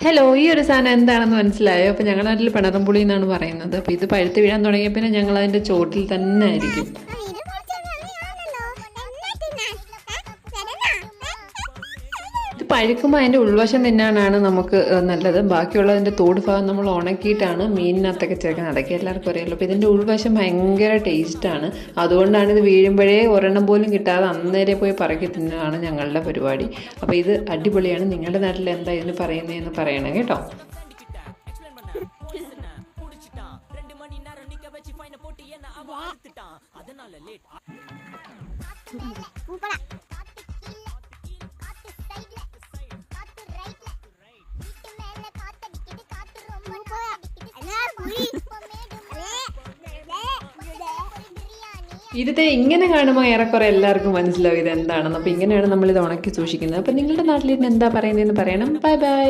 Hello, ഈ ഒരു സാധനം എന്താണെന്ന് മനസ്സിലായോ? അപ്പോൾ ഞങ്ങളുടെ നാട്ടിൽ പിണറംപുളി എന്നാണ് പറയുന്നത്. അപ്പോൾ ഇത് പഴുത്ത് വീഴാൻ തുടങ്ങിയ പിന്നെ ഞങ്ങൾ അതിൻ്റെ ചോട്ടിൽ തന്നെ ആയിരിക്കും. ഇത് പഴുക്കുമ്പോൾ അതിൻ്റെ ഉൾവശം തിന്നാനാണ് നമുക്ക് നല്ലത്. ബാക്കിയുള്ളതിൻ്റെ തോട് ഭാഗം നമ്മൾ ഉണക്കിയിട്ടാണ് മീനിനകത്തൊക്കെ ചേർക്കുന്നത്. അതൊക്കെ എല്ലാവർക്കും അറിയാമല്ലോ. അപ്പോൾ ഇതിൻ്റെ ഉൾവശം ഭയങ്കര ടേസ്റ്റാണ്. അതുകൊണ്ടാണ് ഇത് വീഴുമ്പോഴേ ഒരെണ്ണം പോലും കിട്ടാതെ അന്നേരെ പോയി പറക്കി തിന്നുകയാണ് ഞങ്ങളുടെ പരിപാടി. അപ്പോൾ ഇത് അടിപൊളിയാണ്. നിങ്ങളുടെ നാട്ടിൽ എന്താ ഇതിന് പറയുന്നതെന്ന് പറയണേ കേട്ടോ. ഇത് ഇങ്ങനെ കാണുമ്പോൾ ഏറെക്കുറെ എല്ലാവർക്കും മനസ്സിലാവും ഇത് എന്താണെന്ന്. അപ്പോൾ ഇങ്ങനെയാണ് നമ്മളിത് ഉണക്കി സൂക്ഷിക്കുന്നത്. അപ്പോൾ നിങ്ങളുടെ നാട്ടിൽ ഇതിന് എന്താ പറയുന്നതെന്ന് പറയണം. Bye bye.